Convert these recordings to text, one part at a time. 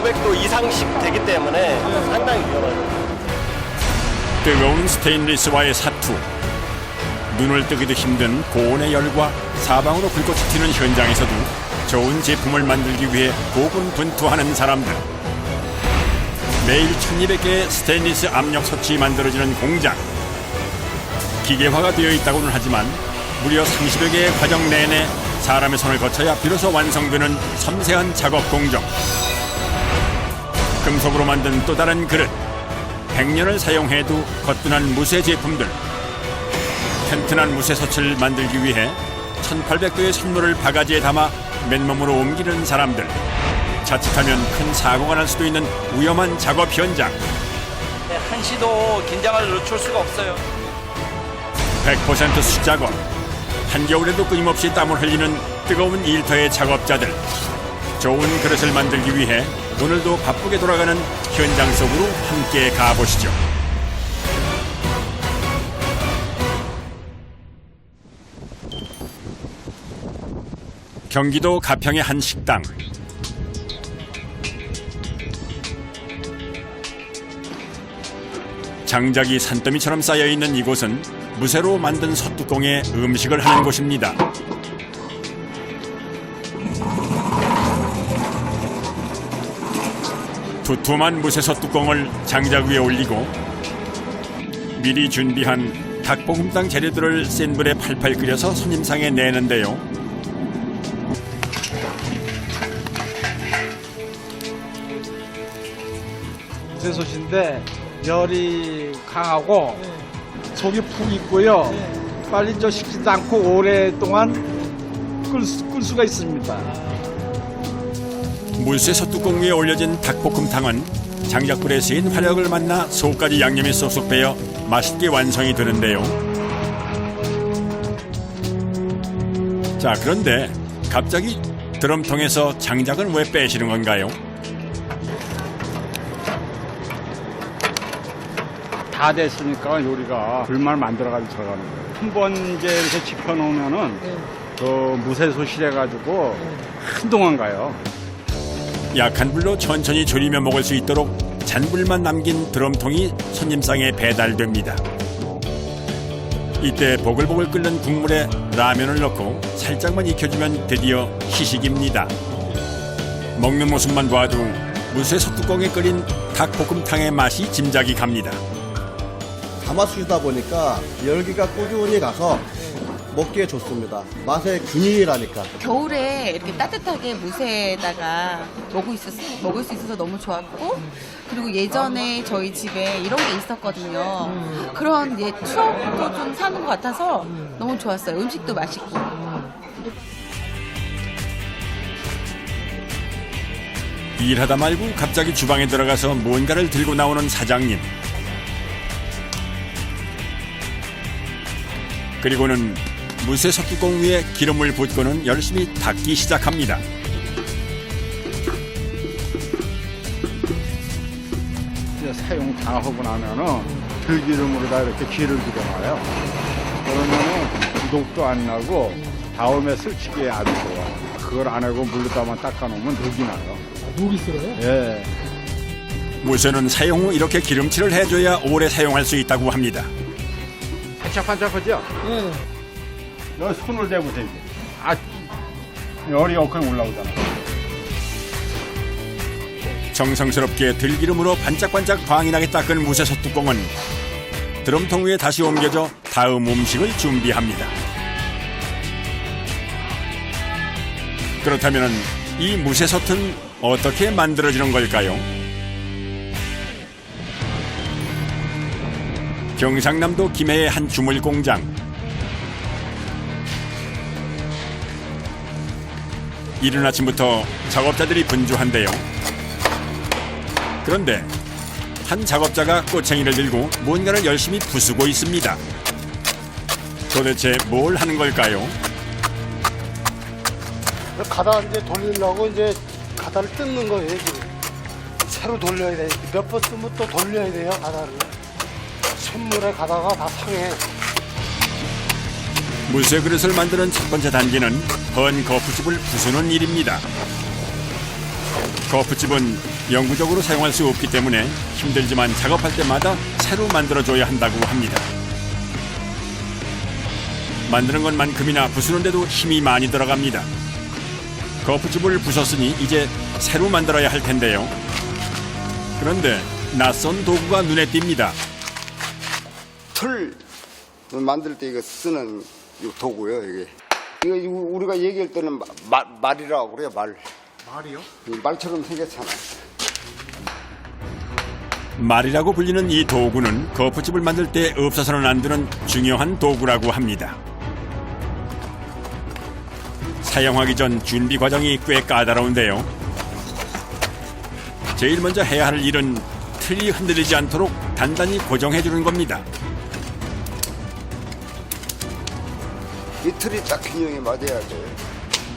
500도 이상씩 되기 때문에 상당히 위험합니다. 뜨거운 스테인리스와의 사투, 눈을 뜨기도 힘든 고온의 열과 사방으로 불꽃이 튀는 현장에서도 좋은 제품을 만들기 위해 고군분투하는 사람들. 매일 1200개의 스테인리스 압력 솥이 만들어지는 공장. 기계화가 되어 있다고는 하지만 무려 30여 개의 과정 내내 사람의 손을 거쳐야 비로소 완성되는 섬세한 작업 공정. 금속으로 만든 또 다른 그릇. 100년을 사용해도 거뜬한 무쇠 제품들. 튼튼한 무쇠 솥을 만들기 위해 1800도의 선물을 바가지에 담아 맨몸으로 옮기는 사람들. 자칫하면 큰 사고가 날 수도 있는 위험한 작업 현장. 한시도 긴장을 늦출 수가 없어요. 100% 수작업. 한겨울에도 끊임없이 땀을 흘리는 뜨거운 일터의 작업자들. 좋은 그릇을 만들기 위해 오늘도 바쁘게 돌아가는 현장 속으로 함께 가보시죠. 경기도 가평의 한 식당. 장작이 산더미처럼 쌓여있는 이곳은 무쇠로 만든 솥뚜껑에 음식을 하는 곳입니다. 두툼한 무쇠 솥뚜껑을 장작 위에 올리고 미리 준비한 닭볶음탕 재료들을 센 불에 팔팔 끓여서 손님상에 내는데요. 무쇠솥인데 열이 강하고 속이 푹 익고요. 빨리 식지도 않고 오랫동안 끌 수가 있습니다. 무쇠 솥뚜껑 위에 올려진 닭볶음탕은 장작불에 세인 화력을 만나 속까지 양념이 쏙쏙 배어 맛있게 완성이 되는데요. 자, 그런데 갑자기 드럼통에서 장작은 왜 빼시는 건가요? 다 됐으니까 요리가 불만 만들어가지고 들어가는 거예요. 한 번 이제 이렇게 지펴놓으면은 그 무쇠솥이 해가지고 한동안 가요. 약한 불로 천천히 졸이며 먹을 수 있도록 잔불만 남긴 드럼통이 손님상에 배달됩니다. 이때 보글보글 끓는 국물에 라면을 넣고 살짝만 익혀주면 드디어 시식입니다. 먹는 모습만 봐도 무쇠 솥뚜껑에 끓인 닭볶음탕의 맛이 짐작이 갑니다. 가마솥이다 보니까 열기가 꾸준히 가서 먹기에 좋습니다. 맛의 균일이라니까. 겨울에 이렇게 따뜻하게 무쇠에다가 먹을 수 있어서 너무 좋았고, 그리고 예전에 저희 집에 이런 게 있었거든요. 그런 추억도 좀 사는 것 같아서 너무 좋았어요. 음식도 맛있고. 일하다 말고 갑자기 주방에 들어가서 뭔가를 들고 나오는 사장님. 그리고는 무쇠 솥뚜껑 위에 기름을 붓고는 열심히 닦기 시작합니다. 이제 사용 다 하고 나면은 들기름으로다 이렇게 기를 들여놔요. 그러면은 구독도 안 나고 다음에 쓸치기에 아주 좋아요. 그걸 안 하고 물로다만 닦아놓으면 녹이 나요. 녹이 있어요? 예. 무쇠는 사용 후 이렇게 기름칠을 해줘야 오래 사용할 수 있다고 합니다. 반짝반짝하죠? 네. 여기 손을 대보세요. 열이 엉클 올라오잖아. 정성스럽게 들기름으로 반짝반짝 광이 나게 닦은 무쇠 솥뚜껑은 드럼통 위에 다시 옮겨져 다음 음식을 준비합니다. 그렇다면 이 무쇠 솥은 어떻게 만들어지는 걸까요? 경상남도 김해의 한 주물 공장. 이른 아침부터 작업자들이 분주한데요. 그런데 한 작업자가 꼬챙이를 들고 뭔가를 열심히 부수고 있습니다. 도대체 뭘 하는 걸까요? 가다 이제 돌리려고 이제 가다를 뜯는 거예요, 지금. 새로 돌려야 돼. 몇 번 쓰면 또 돌려야 돼요, 가다를. 손물에 가다가 다 상해. 무쇠 그릇을 만드는 첫 번째 단계는 헌 거푸집을 부수는 일입니다. 거푸집은 영구적으로 사용할 수 없기 때문에 힘들지만 작업할 때마다 새로 만들어줘야 한다고 합니다. 만드는 것만큼이나 부수는데도 힘이 많이 들어갑니다. 거푸집을 부쉈으니 이제 새로 만들어야 할 텐데요. 그런데 낯선 도구가 눈에 띕니다. 틀 만들 때 이거 쓰는 이 도구요, 이게. 이거 우리가 얘기할 때는 말이라고 그래요, 말. 말이요? 말처럼 생겼잖아. 말이라고 불리는 이 도구는 거푸집을 만들 때 없어서는 안 되는 중요한 도구라고 합니다. 사용하기 전 준비 과정이 꽤 까다로운데요. 제일 먼저 해야 할 일은 틀이 흔들리지 않도록 단단히 고정해 주는 겁니다. 이 틀이 딱 균형이 맞아야 돼.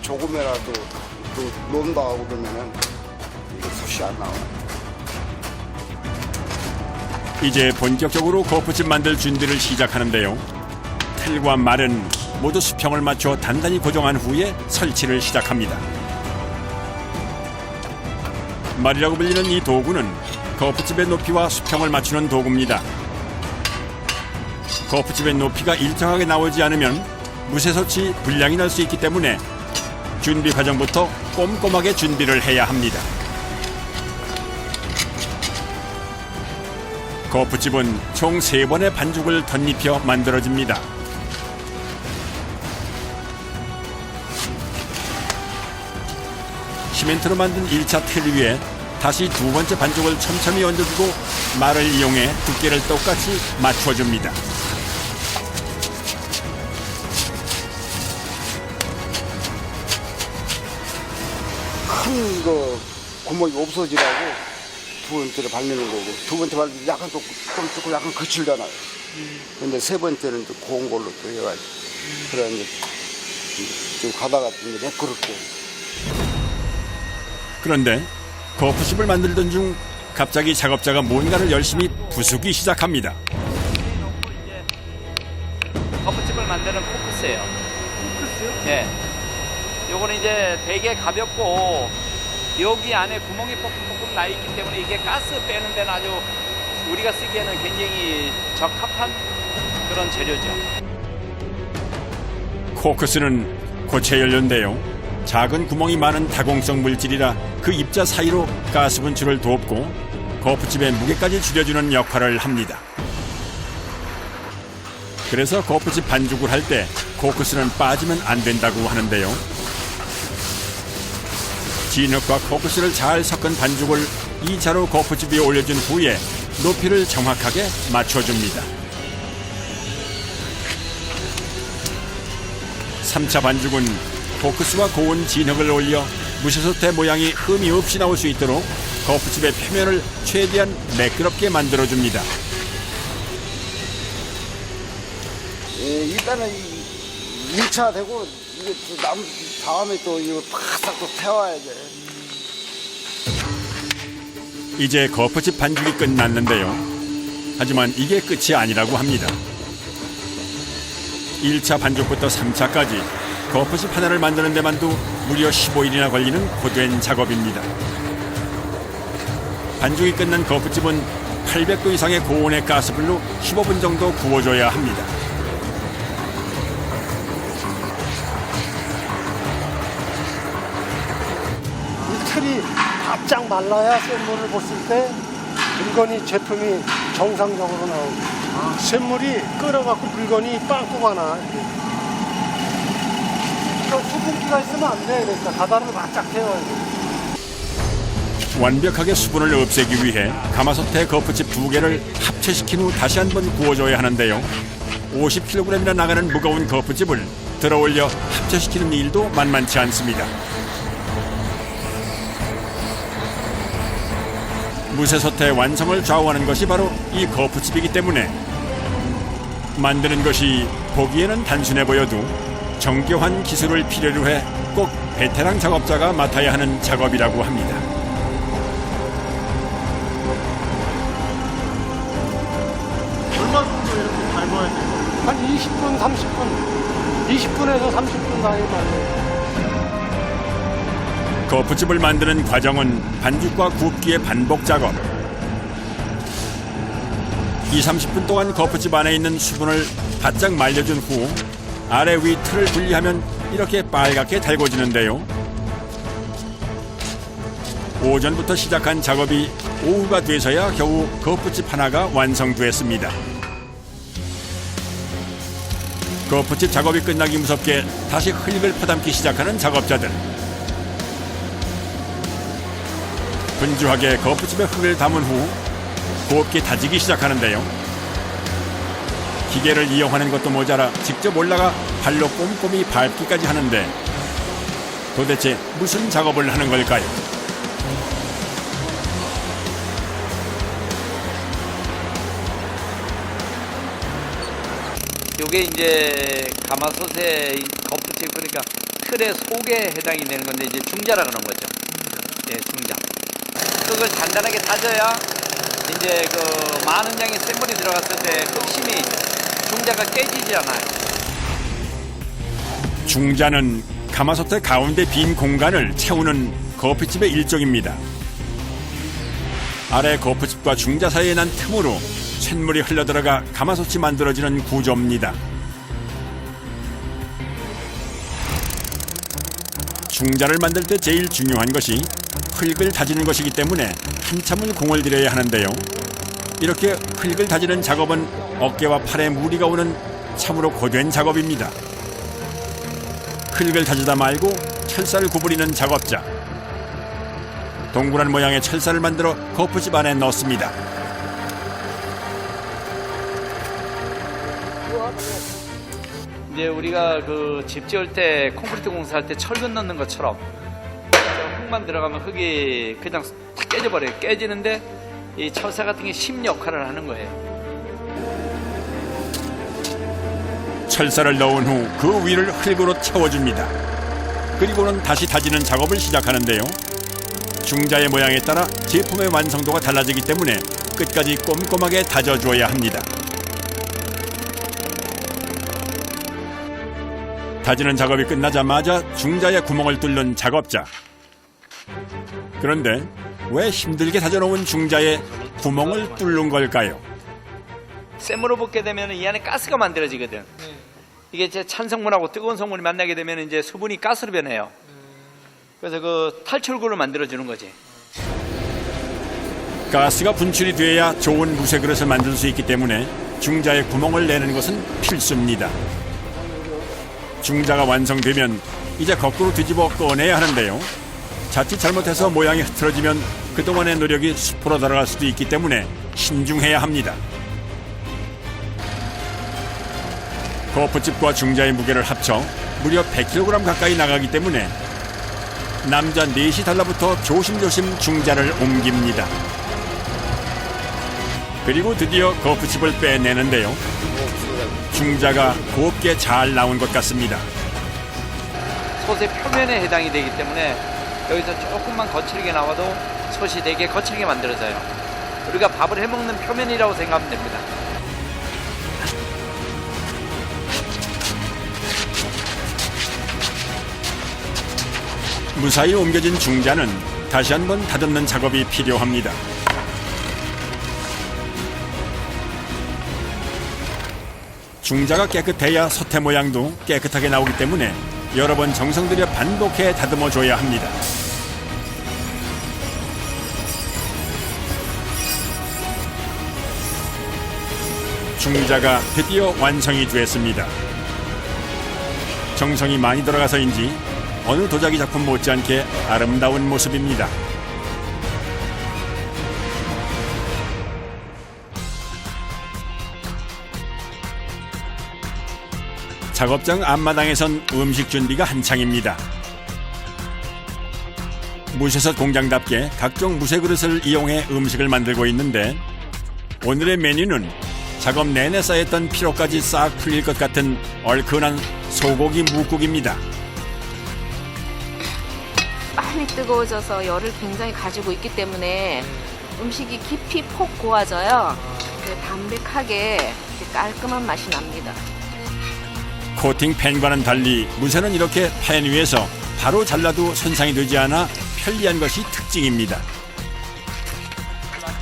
조금이라도 또 논다 하고 그러면은 이게 숱이 안 나와. 이제 본격적으로 거푸집 만들 준비를 시작하는데요. 틀과 말은 모두 수평을 맞춰 단단히 고정한 후에 설치를 시작합니다. 말이라고 불리는 이 도구는 거푸집의 높이와 수평을 맞추는 도구입니다. 거푸집의 높이가 일정하게 나오지 않으면 무쇠솥이 불량이 날 수 있기 때문에 준비 과정부터 꼼꼼하게 준비를 해야 합니다. 거푸집은 총 3번의 반죽을 덧입혀 만들어집니다. 시멘트로 만든 1차 틀 위에 다시 2번째 반죽을 촘촘히 얹어주고 말을 이용해 두께를 똑같이 맞춰줍니다. 큰 거 구멍이 없어지라고 두 번째를 발리는 거고, 두 번째 발리면 약간 또 조금 약간 거칠잖아요. 근데 세 번째는 또 고운 걸로 또 해가지고. 그래 이제 지금 가다가 이제 매끄럽고. 그런데 거푸집을 만들던 중 갑자기 작업자가 뭔가를 열심히 부수기 시작합니다. 거푸집을 만드는 포크스예요. 포크스요? 네. 요거는 이제 되게 가볍고 여기 안에 구멍이 뻑뻑 나 있기 때문에 이게 가스 빼는 데는 아주 우리가 쓰기에는 굉장히 적합한 그런 재료죠. 코크스는 고체 연료인데요. 작은 구멍이 많은 다공성 물질이라 그 입자 사이로 가스 분출을 돕고 거푸집의 무게까지 줄여주는 역할을 합니다. 그래서 거푸집 반죽을 할 때 코크스는 빠지면 안 된다고 하는데요. 진흙과 코크스를 잘 섞은 반죽을 2차로 거푸집 위에 올려준 후에 높이를 정확하게 맞춰줍니다. 3차 반죽은 코크스와 고운 진흙을 올려 무쇠솥의 모양이 흠이 없이 나올 수 있도록 거푸집의 표면을 최대한 매끄럽게 만들어줍니다. 예, 일단은 1차 되고 이게 또 다음에 또 이거 바싹 또 태워야지. 이제 거푸집 반죽이 끝났는데요. 하지만 이게 끝이 아니라고 합니다. 1차 반죽부터 3차까지 거푸집 하나를 만드는 데만도 무려 15일이나 걸리는 고된 작업입니다. 반죽이 끝난 거푸집은 800도 이상의 고온의 가스불로 15분 정도 구워줘야 합니다. 이 틀이 바짝 말라야 샘물을 봤을 때 물건이 제품이 정상적으로 나오고, 샘물이 끓어갖고 물건이 빵꾸가 나. 수분기가 있으면 안 돼. 그러니까 가다를 바짝 태워야 돼. 완벽하게 수분을 없애기 위해 가마솥에 거푸집 2개를 합체시킨 후 다시 한번 구워줘야 하는데요. 50kg이나 나가는 무거운 거푸집을 들어올려 합체시키는 일도 만만치 않습니다. 무쇠솥의 완성을 좌우하는 것이 바로 이 거푸집이기 때문에 만드는 것이 보기에는 단순해 보여도 정교한 기술을 필요로 해 꼭 베테랑 작업자가 맡아야 하는 작업이라고 합니다. 얼마 정도 이렇게 밟아야 돼요? 한 20분, 30분. 20분에서 30분 사이 말이에요. 거푸집을 만드는 과정은 반죽과 굽기의 반복 작업. 20-30분 동안 거푸집 안에 있는 수분을 바짝 말려준 후 아래 위 틀을 분리하면 이렇게 빨갛게 달궈지는데요. 오전부터 시작한 작업이 오후가 돼서야 겨우 거푸집 하나가 완성됐습니다. 거푸집 작업이 끝나기 무섭게 다시 흙을 퍼담기 시작하는 작업자들. 분주하게 거푸집에 흙을 담은 후 곱게 다지기 시작하는데요. 기계를 이용하는 것도 모자라 직접 올라가 발로 꼼꼼히 밟기까지 하는데 도대체 무슨 작업을 하는 걸까요? 요게 이제 가마솥의 거푸집, 그러니까 틀의 속에 해당이 되는 건데 이제 중자라 그런 거죠. 예, 중자. 흙을 단단하게 다져야 이제 그 많은 양의 샘물이 들어갔을 때 흑심이 중자가 깨지지 않아요. 중자는 가마솥의 가운데 빈 공간을 채우는 거푸집의 일종입니다. 아래 거푸집과 중자 사이에 난 틈으로 쇳물이 흘러들어가 가마솥이 만들어지는 구조입니다. 중자를 만들 때 제일 중요한 것이 흙을 다지는 것이기 때문에 한참을 공을 들여야 하는데요. 이렇게 흙을 다지는 작업은 어깨와 팔에 무리가 오는 참으로 고된 작업입니다. 흙을 다지다 말고 철사를 구부리는 작업자. 동그란 모양의 철사를 만들어 거푸집 안에 넣습니다. 이제 우리가 그 집 지을 때 콘크리트 공사할 때 철근 넣는 것처럼 흙만 들어가면 흙이 그냥 다 깨져버려요. 깨지는데 이 철사 같은 게 심 역할을 하는 거예요. 철사를 넣은 후 그 위를 흙으로 채워줍니다. 그리고는 다시 다지는 작업을 시작하는데요. 중자의 모양에 따라 제품의 완성도가 달라지기 때문에 끝까지 꼼꼼하게 다져줘야 합니다. 다지는 작업이 끝나자마자 중자의 구멍을 뚫는 작업자. 그런데 왜 힘들게 다져놓은 중자에 구멍을 뚫는 걸까요? 샘물을 붓게 되면 이 안에 가스가 만들어지거든. 이게 이제 찬 성분하고 뜨거운 성분이 만나게 되면 이제 수분이 가스로 변해요. 그래서 그 탈출구를 만들어주는 거지. 가스가 분출이 돼야 좋은 무쇠 그릇을 만들 수 있기 때문에 중자에 구멍을 내는 것은 필수입니다. 중자가 완성되면 이제 거꾸로 뒤집어 꺼내야 하는데요. 자칫 잘못해서 모양이 흐트러지면 그동안의 노력이 수포로 들어갈 수도 있기 때문에 신중해야 합니다. 거푸집과 중자의 무게를 합쳐 무려 100kg 가까이 나가기 때문에 남자 넷이 달라붙어 조심조심 중자를 옮깁니다. 그리고 드디어 거푸집을 빼내는데요. 중자가 곱게 잘 나온 것 같습니다. 솥의 표면에 해당이 되기 때문에 여기서 조금만 거칠게 나와도 솥이 되게 거칠게 만들어져요. 우리가 밥을 해먹는 표면이라고 생각하면 됩니다. 무사히 옮겨진 중자는 다시 한번 다듬는 작업이 필요합니다. 중자가 깨끗해야 솥의 모양도 깨끗하게 나오기 때문에 여러 번 정성 들여 반복해 다듬어줘야 합니다. 중자가 드디어 완성이 됐습니다. 정성이 많이 들어가서인지 어느 도자기 작품 못지않게 아름다운 모습입니다. 작업장 앞마당에선 음식 준비가 한창입니다. 무쇠솥 공장답게 각종 무쇠 그릇을 이용해 음식을 만들고 있는데 오늘의 메뉴는 작업 내내 쌓였던 피로까지 싹 풀릴 것 같은 얼큰한 소고기 뭇국입니다. 많이 뜨거워져서 열을 굉장히 가지고 있기 때문에 음식이 깊이 폭 고와져요. 담백하게 깔끔한 맛이 납니다. 코팅 팬과는 달리 무쇠는 이렇게 팬 위에서 바로 잘라도 손상이 되지 않아 편리한 것이 특징입니다.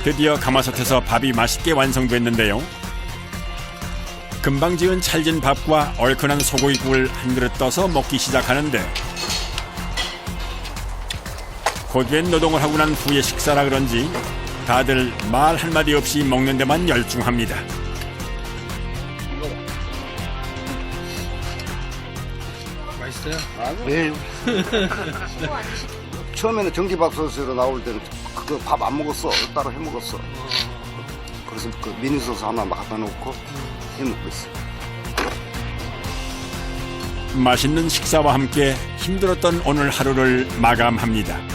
드디어 가마솥에서 밥이 맛있게 완성됐는데요. 금방 지은 찰진 밥과 얼큰한 소고기국을 한 그릇 떠서 먹기 시작하는데 고된 노동을 하고 난 후의 식사라 그런지 다들 말 한마디 없이 먹는 데만 열중합니다. 네. 처음에는 전기밥솥으로 나올 때는 그거 밥 안 먹었어. 따로 해 먹었어. 그래서 그 미니소스 하나 막 갖다 놓고 해 먹고 있어. 맛있는 식사와 함께 힘들었던 오늘 하루를 마감합니다.